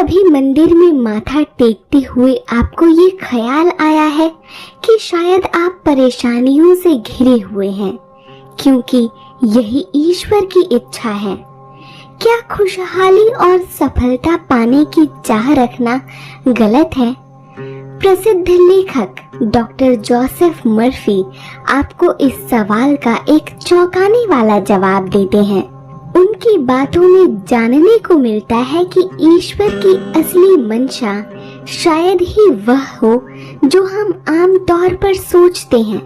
कभी मंदिर में माथा टेकते हुए आपको ये ख्याल आया है कि शायद आप परेशानियों से घिरे हुए हैं क्योंकि यही ईश्वर की इच्छा है? क्या खुशहाली और सफलता पाने की चाह रखना गलत है? प्रसिद्ध लेखक डॉक्टर जोसेफ मर्फी आपको इस सवाल का एक चौंकाने वाला जवाब देते हैं। उनकी बातों में जानने को मिलता है कि ईश्वर की असली मंशा शायद ही वह हो जो हम आम तौर पर सोचते हैं।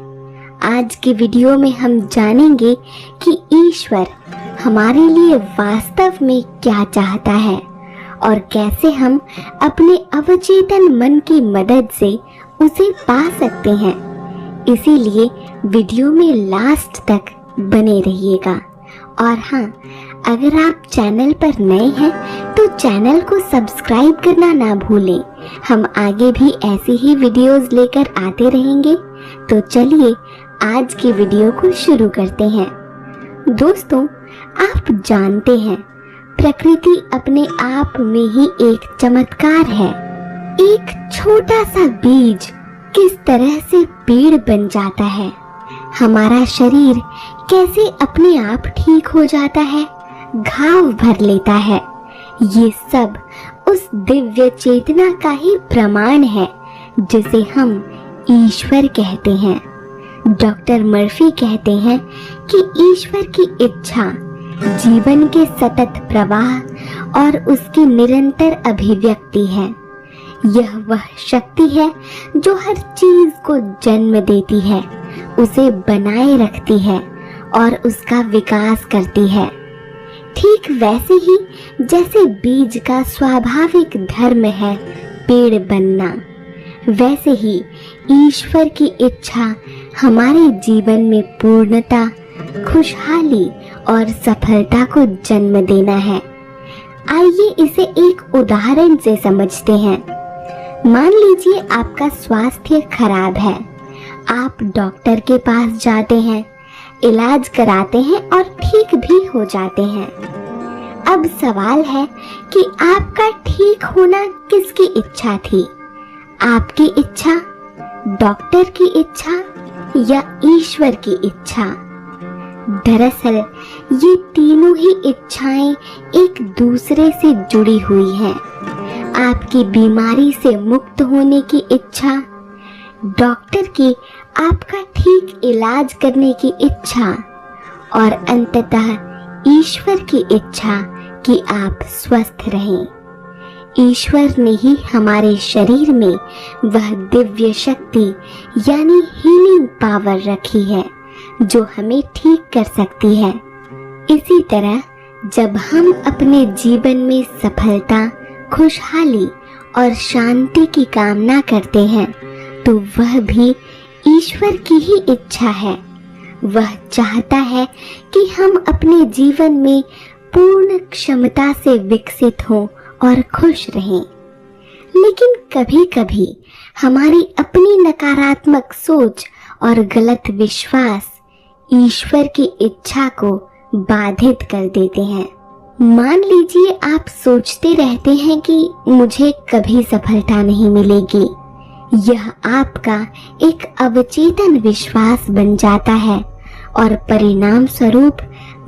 आज के वीडियो में हम जानेंगे कि ईश्वर हमारे लिए वास्तव में क्या चाहता है और कैसे हम अपने अवचेतन मन की मदद से उसे पा सकते हैं। इसीलिए वीडियो में लास्ट तक बने रहिएगा। और हाँ, अगर आप चैनल पर नए हैं तो चैनल को सब्सक्राइब करना ना भूलें। हम आगे भी ऐसी ही वीडियोस लेकर आते रहेंगे। तो चलिए आज की वीडियो को शुरू करते हैं। दोस्तों, आप जानते हैं प्रकृति अपने आप में ही एक चमत्कार है। एक छोटा सा बीज किस तरह से पेड़ बन जाता है, हमारा शरीर कैसे अपने आप ठीक हो जाता है, घाव भर लेता है, ये सब उस दिव्य चेतना का ही प्रमाण है जिसे हम ईश्वर कहते हैं। डॉक्टर मर्फी कहते हैं कि ईश्वर की इच्छा जीवन के सतत प्रवाह और उसकी निरंतर अभिव्यक्ति है। यह वह शक्ति है जो हर चीज को जन्म देती है, उसे बनाए रखती है और उसका विकास करती है। ठीक वैसे ही जैसे बीज का स्वाभाविक धर्म है पेड़ बनना, वैसे ही ईश्वर की इच्छा हमारे जीवन में पूर्णता, खुशहाली और सफलता को जन्म देना है। आइए इसे एक उदाहरण से समझते हैं। मान लीजिए आपका स्वास्थ्य खराब है। आप डॉक्टर के पास जाते हैं, इलाज कराते हैं और ठीक भी हो जाते हैं। अब सवाल है कि आपका ठीक होना किसकी इच्छा थी? आपकी इच्छा, डॉक्टर की इच्छा या ईश्वर की इच्छा? दरअसल ये तीनों ही इच्छाएं एक दूसरे से जुड़ी हुई हैं। आपकी बीमारी से मुक्त होने की इच्छा, डॉक्टर की आपका ठीक इलाज करने की इच्छा और अंततः ईश्वर की इच्छा कि आप स्वस्थ रहें। ईश्वर ने ही हमारे शरीर में वह दिव्य शक्ति यानी हीलिंग पावर रखी है जो हमें ठीक कर सकती है। इसी तरह जब हम अपने जीवन में सफलता, खुशहाली और शांति की कामना करते हैं तो वह भी ईश्वर की ही इच्छा है। वह चाहता है कि हम अपने जीवन में पूर्ण क्षमता से विकसित हों और खुश रहें। लेकिन कभी-कभी हमारी अपनी नकारात्मक सोच और गलत विश्वास ईश्वर की इच्छा को बाधित कर देते हैं। मान लीजिए आप सोचते रहते हैं कि मुझे कभी सफलता नहीं मिलेगी। यह आपका एक अवचेतन विश्वास बन जाता है और परिणाम स्वरूप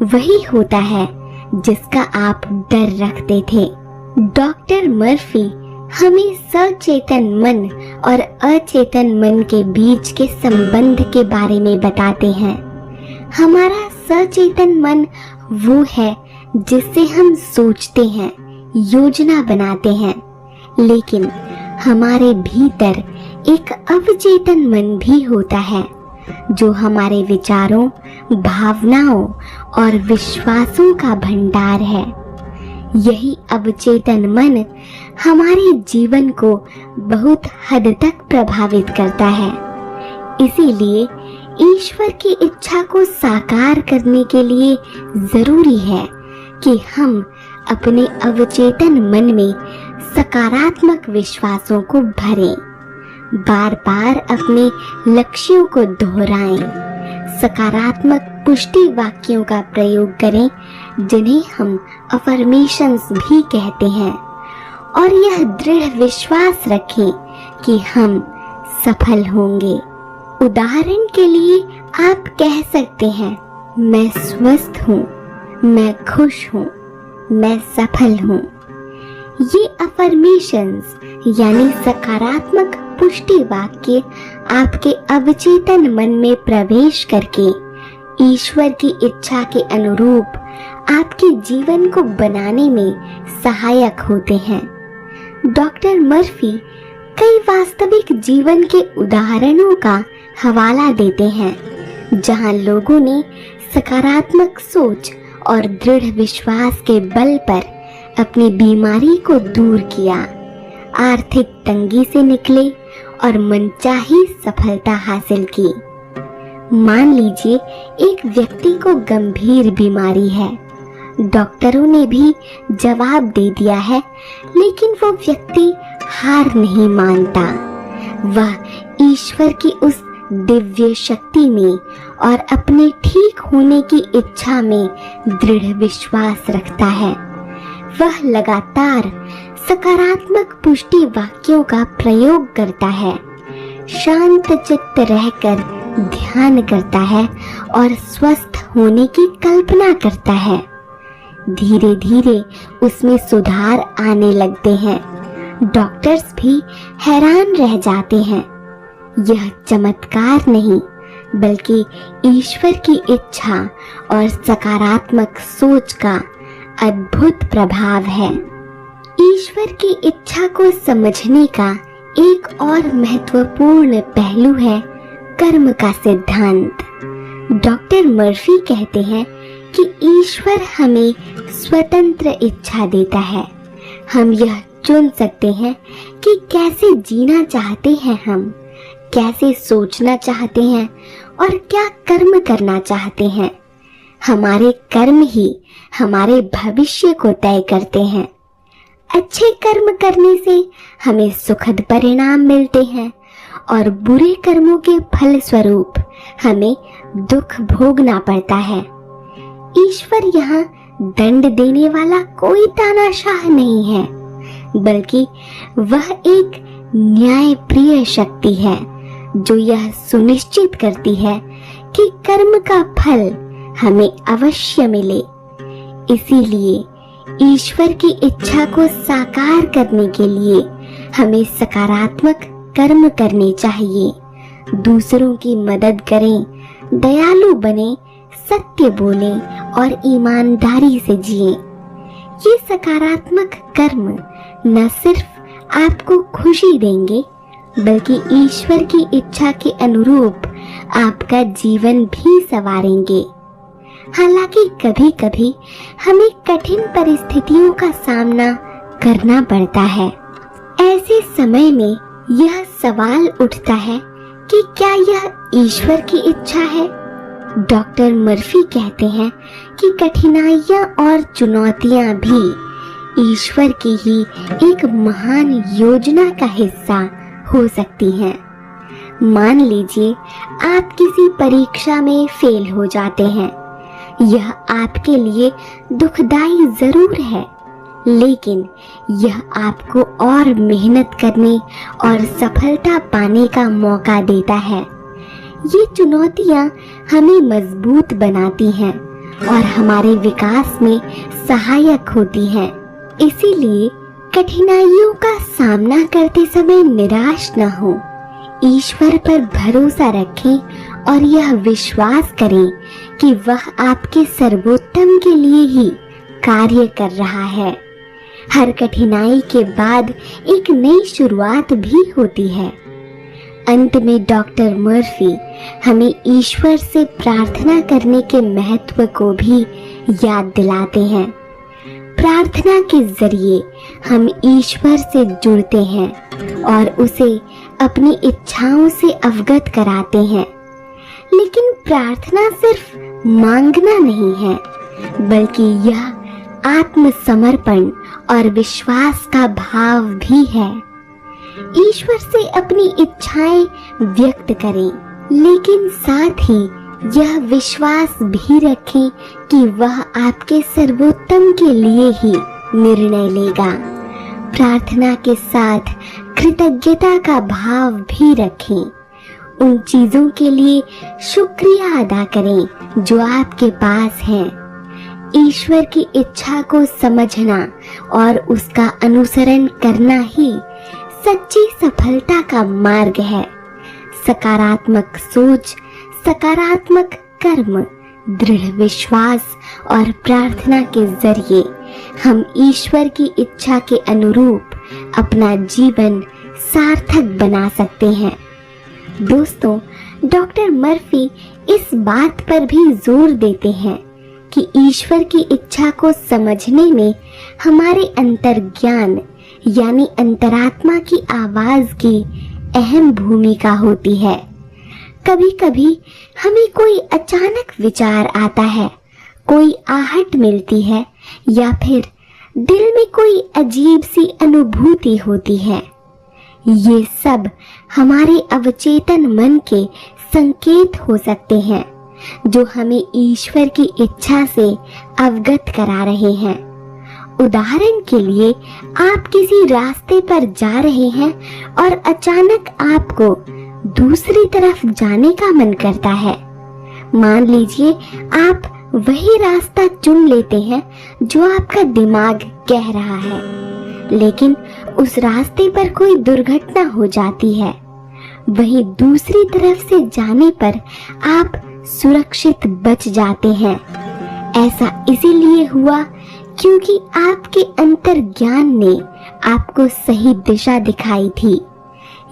वही होता है जिसका आप डर रखते थे। डॉक्टर मर्फी हमें सचेतन मन और अचेतन मन के बीच के संबंध के बारे में बताते हैं। हमारा सचेतन मन वो है जिससे हम सोचते हैं, योजना बनाते हैं, लेकिन हमारे भीतर एक अवचेतन मन भी होता है जो हमारे विचारों, भावनाओं और विश्वासों का भंडार है। यही अवचेतन मन हमारे जीवन को बहुत हद तक प्रभावित करता है। इसीलिए ईश्वर की इच्छा को साकार करने के लिए जरूरी है कि हम अपने अवचेतन मन में सकारात्मक विश्वासों को भरें, बार बार अपने लक्ष्यों को दोहराएं, सकारात्मक पुष्टि वाक्यों का प्रयोग करें जिन्हें हम अफर्मेशंस भी कहते हैं, और यह दृढ़ विश्वास रखें कि हम सफल होंगे। उदाहरण के लिए आप कह सकते हैं, मैं स्वस्थ हूँ, मैं खुश हूँ, मैं सफल हूँ। ये अफर्मेशंस यानी सकारात्मक पुष्टि वाक्य आपके अवचेतन मन में प्रवेश करके ईश्वर की इच्छा के अनुरूप आपके जीवन को बनाने में सहायक होते हैं। डॉक्टर मर्फी कई वास्तविक जीवन के उदाहरणों का हवाला देते हैं जहां लोगों ने सकारात्मक सोच और दृढ़ विश्वास के बल पर अपनी बीमारी को दूर किया, आर्थिक तंगी से निकले और मनचाही सफलता हासिल की। मान लीजिए एक व्यक्ति को गंभीर बीमारी है, डॉक्टरों ने भी जवाब दे दिया है, लेकिन वो व्यक्ति हार नहीं मानता। वह ईश्वर की उस दिव्य शक्ति में और अपने ठीक होने की इच्छा में दृढ़ विश्वास रखता है। वह लगातार सकारात्मक पुष्टि वाक्यों का प्रयोग करता है, शांत चित्त रहकर ध्यान करता है और स्वस्थ होने की कल्पना करता है। धीरे धीरे उसमें सुधार आने लगते हैं। डॉक्टर्स भी हैरान रह जाते हैं। यह चमत्कार नहीं, बल्कि ईश्वर की इच्छा और सकारात्मक सोच का अद्भुत प्रभाव है। ईश्वर की इच्छा को समझने का एक और महत्वपूर्ण पहलू है कर्म का सिद्धांत। डॉक्टर मर्फी कहते हैं कि ईश्वर हमें स्वतंत्र इच्छा देता है। हम यह चुन सकते हैं कि कैसे जीना चाहते हैं, हम कैसे सोचना चाहते हैं और क्या कर्म करना चाहते हैं। हमारे कर्म ही हमारे भविष्य को तय करते हैं। अच्छे कर्म करने से हमें सुखद परिणाम मिलते हैं और बुरे कर्मों के फल स्वरूप हमें दुख भोगना पड़ता है। ईश्वर यहाँ दंड देने वाला कोई तानाशाह नहीं है, बल्कि वह एक न्यायप्रिय शक्ति है जो यह सुनिश्चित करती है कि कर्म का फल हमें अवश्य मिले। इसीलिए ईश्वर की इच्छा को साकार करने के लिए हमें सकारात्मक कर्म करने चाहिए, दूसरों की मदद करें, दयालु बने, सत्य बोलें और ईमानदारी से जिएं। ये सकारात्मक कर्म न सिर्फ आपको खुशी देंगे, बल्कि ईश्वर की इच्छा के अनुरूप आपका जीवन भी संवारेंगे। हालांकि कभी कभी हमें कठिन परिस्थितियों का सामना करना पड़ता है। ऐसे समय में यह सवाल उठता है कि क्या यह ईश्वर की इच्छा है? डॉक्टर मर्फी कहते हैं कि कठिनाइयां और चुनौतियां भी ईश्वर की ही एक महान योजना का हिस्सा हो सकती हैं। मान लीजिए आप किसी परीक्षा में फेल हो जाते हैं। यह आपके लिए दुखदाई जरूर है, लेकिन यह आपको और मेहनत करने और सफलता पाने का मौका देता है। ये चुनौतियां हमें मजबूत बनाती हैं और हमारे विकास में सहायक होती हैं। इसीलिए कठिनाइयों का सामना करते समय निराश न हो, ईश्वर पर भरोसा रखें और यह विश्वास करें कि वह आपके सर्वोत्तम के लिए ही कार्य कर रहा है। हर कठिनाई के बाद एक नई शुरुआत भी होती है। अंत में डॉक्टर मर्फी हमें ईश्वर से प्रार्थना करने के महत्व को भी याद दिलाते हैं। प्रार्थना के जरिए हम ईश्वर से जुड़ते हैं और उसे अपनी इच्छाओं से अवगत कराते हैं। लेकिन प्रार्थना सिर्फ मांगना नहीं है, बल्कि यह आत्मसमर्पण और विश्वास का भाव भी है। ईश्वर से अपनी इच्छाएं व्यक्त करें, लेकिन साथ ही यह विश्वास भी रखें कि वह आपके सर्वोत्तम के लिए ही निर्णय लेगा। प्रार्थना के साथ कृतज्ञता का भाव भी रखें। उन चीजों के लिए शुक्रिया अदा करें जो आपके पास हैं। ईश्वर की इच्छा को समझना और उसका अनुसरण करना ही सच्ची सफलता का मार्ग है। सकारात्मक सोच, सकारात्मक कर्म, दृढ़ विश्वास और प्रार्थना के जरिए हम ईश्वर की इच्छा के अनुरूप अपना जीवन सार्थक बना सकते हैं। दोस्तों, डॉक्टर मर्फी इस बात पर भी जोर देते हैं कि ईश्वर की इच्छा को समझने में हमारे अंतर्ज्ञान यानी अंतरात्मा की आवाज की अहम भूमिका होती है। कभी कभी हमें कोई अचानक विचार आता है, कोई आहट मिलती है या फिर दिल में कोई अजीब सी अनुभूति होती है। ये सब हमारे अवचेतन मन के संकेत हो सकते हैं जो हमें ईश्वर की इच्छा से अवगत करा रहे हैं। उदाहरण के लिए, आप किसी रास्ते पर जा रहे हैं और अचानक आपको दूसरी तरफ जाने का मन करता है। मान लीजिए आप वही रास्ता चुन लेते हैं जो आपका दिमाग कह रहा है, लेकिन उस रास्ते पर कोई दुर्घटना हो जाती है। वहीं दूसरी तरफ से जाने पर आप सुरक्षित बच जाते हैं। ऐसा इसीलिए हुआ क्योंकि आपके अंतर्ज्ञान ने आपको सही दिशा दिखाई थी।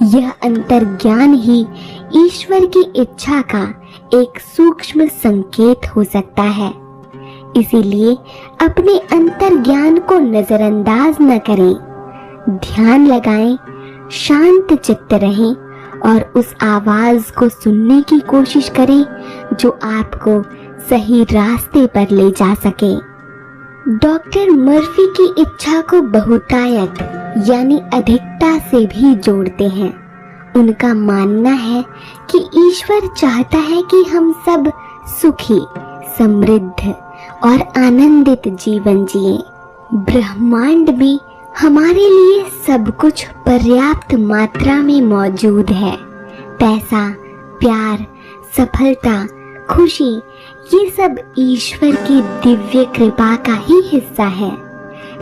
यह अंतर्ज्ञान ही ईश्वर की इच्छा का एक सूक्ष्म संकेत हो सकता है। इसीलिए अपने अंतर्ज्ञान को नजरअंदाज न करें। ध्यान लगाएं, शांत चित्त रहें और उस आवाज को सुनने की कोशिश करें जो आपको सही रास्ते पर ले जा सके। डॉक्टर मर्फी की इच्छा को बहुतायत यानी अधिकता से भी जोड़ते हैं। उनका मानना है कि ईश्वर चाहता है कि हम सब सुखी, समृद्ध और आनंदित जीवन जिएं। ब्रह्मांड में हमारे लिए सब कुछ पर्याप्त मात्रा में मौजूद है। पैसा, प्यार, सफलता, खुशी, ये सब ईश्वर की दिव्य कृपा का ही हिस्सा है।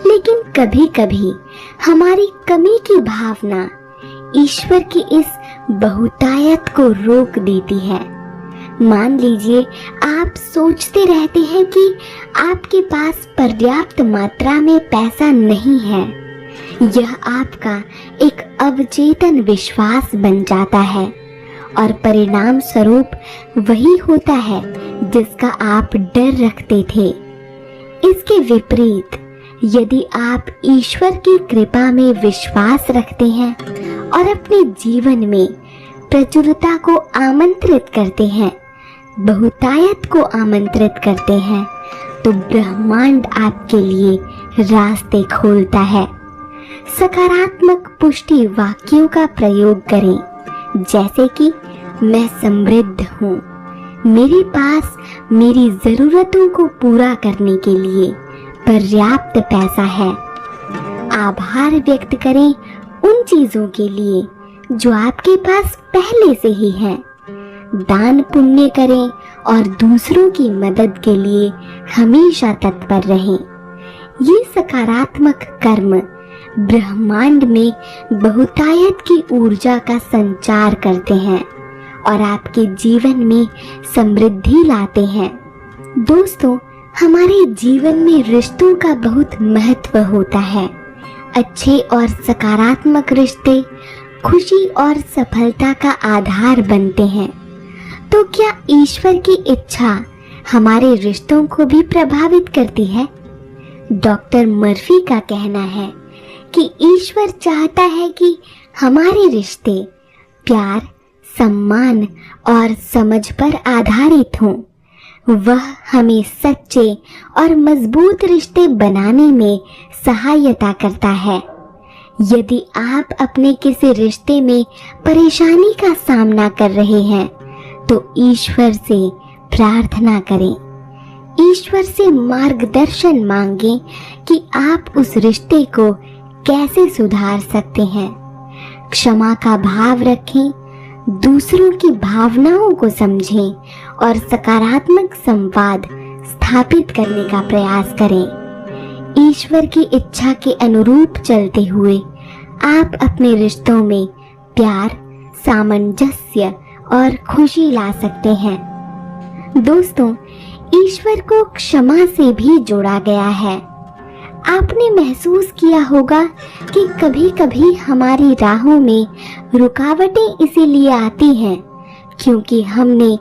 लेकिन कभी कभी हमारी कमी की भावना ईश्वर की इस बहुतायत को रोक देती है। मान लीजिए आप सोचते रहते हैं कि आपके पास पर्याप्त मात्रा में पैसा नहीं है। यह आपका एक अवचेतन विश्वास बन जाता है और परिणाम स्वरूप वही होता है जिसका आप डर रखते थे। इसके विपरीत, यदि आप ईश्वर की कृपा में विश्वास रखते हैं और अपने जीवन में प्रचुरता को आमंत्रित करते हैं, बहुतायत को आमंत्रित करते हैं, तो ब्रह्मांड आपके लिए रास्ते खोलता है। सकारात्मक पुष्टि वाक्यों का प्रयोग करें, जैसे कि मैं समृद्ध हूँ, मेरे पास मेरी जरूरतों को पूरा करने के लिए पर्याप्त पैसा है। आभार व्यक्त करें उन चीजों के लिए जो आपके पास पहले से ही हैं। दान पुण्य करें और दूसरों की मदद के लिए हमेशा तत्पर रहें। ये सकारात्मक कर्म ब्रह्मांड में बहुतायत की ऊर्जा का संचार करते हैं और आपके जीवन में समृद्धि लाते हैं। दोस्तों, हमारे जीवन में रिश्तों का बहुत महत्व होता है। अच्छे और सकारात्मक रिश्ते खुशी और सफलता का आधार बनते हैं। तो क्या ईश्वर की इच्छा हमारे रिश्तों को भी प्रभावित करती है? डॉक्टर मर्फी का कहना है कि ईश्वर चाहता है कि हमारे रिश्ते प्यार, सम्मान और समझ पर आधारित हों। वह हमें सच्चे और मजबूत रिश्ते बनाने में सहायता करता है। यदि आप अपने किसी रिश्ते में परेशानी का सामना कर रहे हैं, तो ईश्वर से प्रार्थना करें। ईश्वर से मार्गदर्शन मांगें कि आप उस रिश्ते को कैसे सुधार सकते हैं। क्षमा का भाव रखें, दूसरों की भावनाओं को समझें और सकारात्मक संवाद स्थापित करने का प्रयास करें। ईश्वर की इच्छा के अनुरूप चलते हुए आप अपने रिश्तों में प्यार, सामंजस्य और खुशी ला सकते हैं। दोस्तों, ईश्वर को क्षमा से भी जोड़ा गया है। आपने महसूस किया होगा कि कभी-कभी हमारी राहों में रुकावटें इसीलिए आती हैं क्योंकि हमने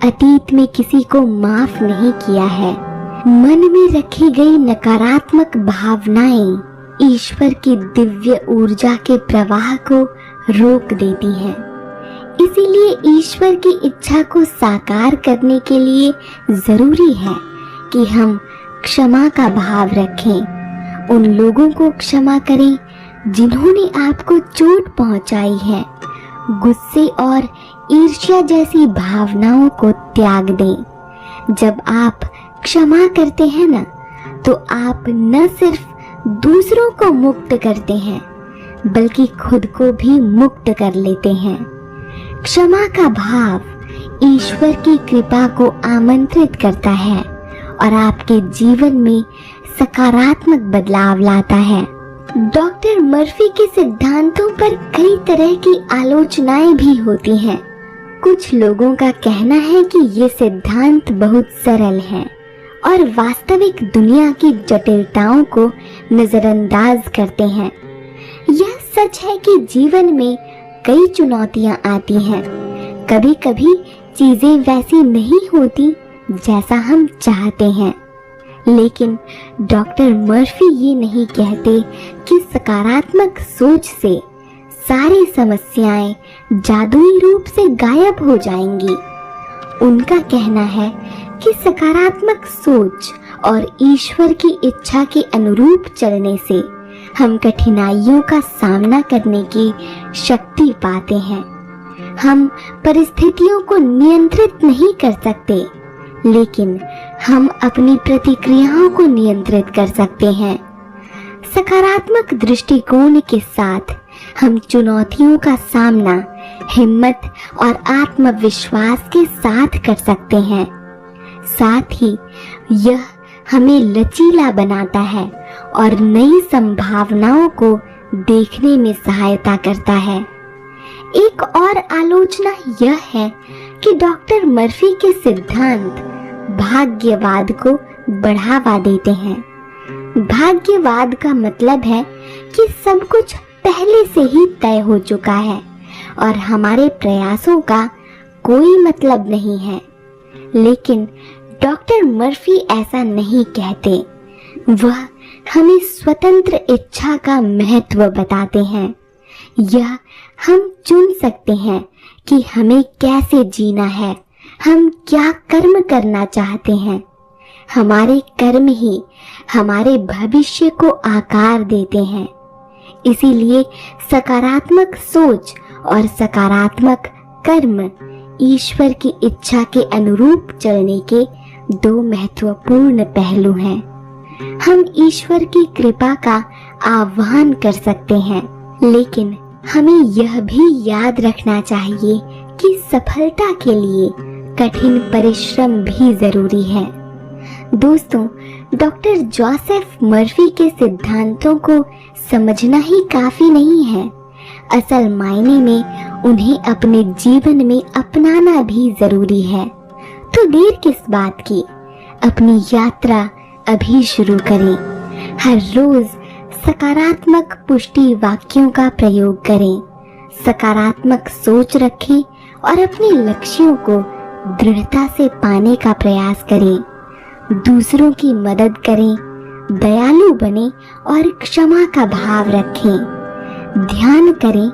अतीत में किसी को माफ नहीं किया है। मन में रखी गई नकारात्मक भावनाएं ईश्वर की दिव्य ऊर्जा के प्रवाह को रोक देती हैं। इसीलिए ईश्वर की इच्छा को साकार करने के लिए जरूरी है कि हम क्षमा का भाव रखें। उन लोगों को क्षमा करें जिन्होंने आपको चोट पहुंचाई है। गुस्से और ईर्ष्या जैसी भावनाओं को त्याग दें। जब आप क्षमा करते हैं ना, तो आप न सिर्फ दूसरों को मुक्त करते हैं बल्कि खुद को भी मुक्त कर लेते हैं। क्षमा का भाव ईश्वर की कृपा को आमंत्रित करता है और आपके जीवन में सकारात्मक बदलाव लाता है। डॉक्टर मर्फी के सिद्धांतों पर कई तरह की आलोचनाएं भी होती हैं। कुछ लोगों का कहना है कि ये सिद्धांत बहुत सरल हैं और वास्तविक दुनिया की जटिलताओं को नजरअंदाज करते हैं। यह सच है कि जीवन में कई चुनौतियां आती हैं। कभी कभी चीजें वैसी नहीं होती जैसा हम चाहते हैं, लेकिन डॉक्टर मर्फी ये नहीं कहते कि सकारात्मक सोच से सारी समस्याएं जादुई रूप से गायब हो जाएंगी। उनका कहना है कि सकारात्मक सोच और ईश्वर की इच्छा के अनुरूप चलने से हम कठिनाइयों का सामना करने की शक्ति पाते हैं। हम परिस्थितियों को नियंत्रित नहीं कर सकते, लेकिन हम अपनी प्रतिक्रियाओं को नियंत्रित कर सकते हैं। सकारात्मक दृष्टिकोण के साथ हम चुनौतियों का सामना हिम्मत और आत्मविश्वास के साथ कर सकते हैं। साथ ही यह हमें लचीला बनाता है और नई संभावनाओं को देखने में सहायता करता है। एक और आलोचना यह है कि डॉक्टर मर्फी के सिद्धांत भाग्यवाद को बढ़ावा देते हैं। भाग्यवाद का मतलब है कि सब कुछ पहले से ही तय हो चुका है और हमारे प्रयासों का कोई मतलब नहीं है। लेकिन डॉक्टर मर्फी ऐसा नहीं कहते। वह हमें स्वतंत्र इच्छा का महत्व बताते हैं। यह हम चुन सकते हैं कि हमें कैसे जीना है, हम क्या कर्म करना चाहते हैं। हमारे कर्म ही हमारे भविष्य को आकार देते हैं। इसीलिए सकारात्मक सोच और सकारात्मक कर्म ईश्वर की इच्छा के अनुरूप चलने के दो महत्वपूर्ण पहलू हैं। हम ईश्वर की कृपा का आह्वान कर सकते हैं, लेकिन हमें यह भी याद रखना चाहिए कि सफलता के लिए कठिन परिश्रम भी जरूरी है। दोस्तों, डॉक्टर जोसेफ मर्फी के सिद्धांतों को समझना ही काफी नहीं है। असल मायने में उन्हें अपने जीवन में अपनाना भी जरूरी है। तो देर किस बात की, अपनी यात्रा अभी शुरू करें। हर रोज सकारात्मक पुष्टि वाक्यों का प्रयोग करें, सकारात्मक सोच रखें और अपने लक्ष्यों को दृढ़ता से पाने का प्रयास करें। दूसरों की मदद करें, दयालु बने और क्षमा का भाव रखें। ध्यान करें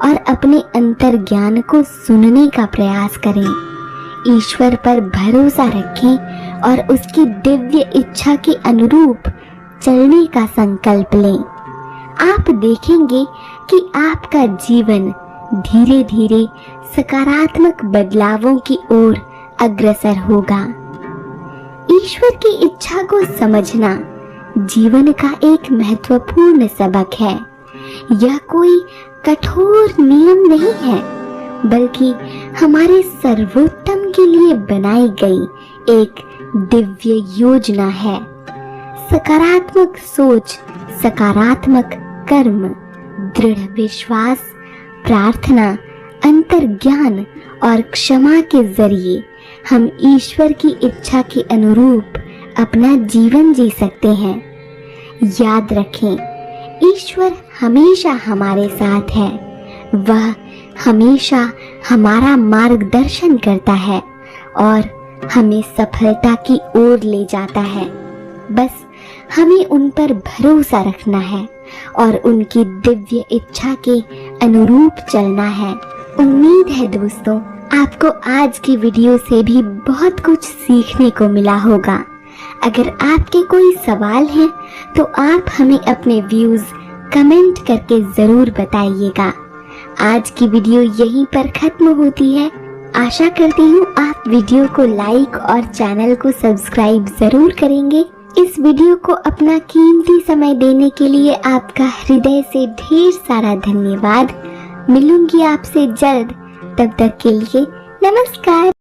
और अपने अंतर्ज्ञान को सुनने का प्रयास करें। ईश्वर पर भरोसा रखें और उसकी दिव्य इच्छा के अनुरूप चलने का संकल्प लें। आप देखेंगे कि आपका जीवन धीरे धीरे सकारात्मक बदलावों की ओर अग्रसर होगा। ईश्वर की इच्छा को समझना जीवन का एक महत्वपूर्ण सबक है। यह कोई कठोर नियम नहीं है, बल्कि हमारे सर्वोत्तम के लिए बनाई गई एक दिव्य योजना है। सकारात्मक सोच, सकारात्मक कर्म, दृढ़ विश्वास, प्रार्थना, अंतर्ज्ञान और क्षमा के जरिए हम ईश्वर की इच्छा के अनुरूप अपना जीवन जी सकते हैं। याद रखें, ईश्वर हमेशा हमारे साथ है। वह हमेशा हमारा मार्गदर्शन करता है और हमें सफलता की ओर ले जाता है। बस हमें उन पर भरोसा रखना है और उनकी दिव्य इच्छा के अनुरूप चलना है। उम्मीद है दोस्तों, आपको आज की वीडियो से भी बहुत कुछ सीखने को मिला होगा। अगर आपके कोई सवाल हैं तो आप हमें अपने व्यूज कमेंट करके जरूर बताइएगा। आज की वीडियो यहीं पर खत्म होती है। आशा करती हूँ आप वीडियो को लाइक और चैनल को सब्सक्राइब जरूर करेंगे। इस वीडियो को अपना कीमती समय देने के लिए आपका हृदय से ढेर सारा धन्यवाद। मिलूंगी आपसे जल्द, तब तक के लिए नमस्कार।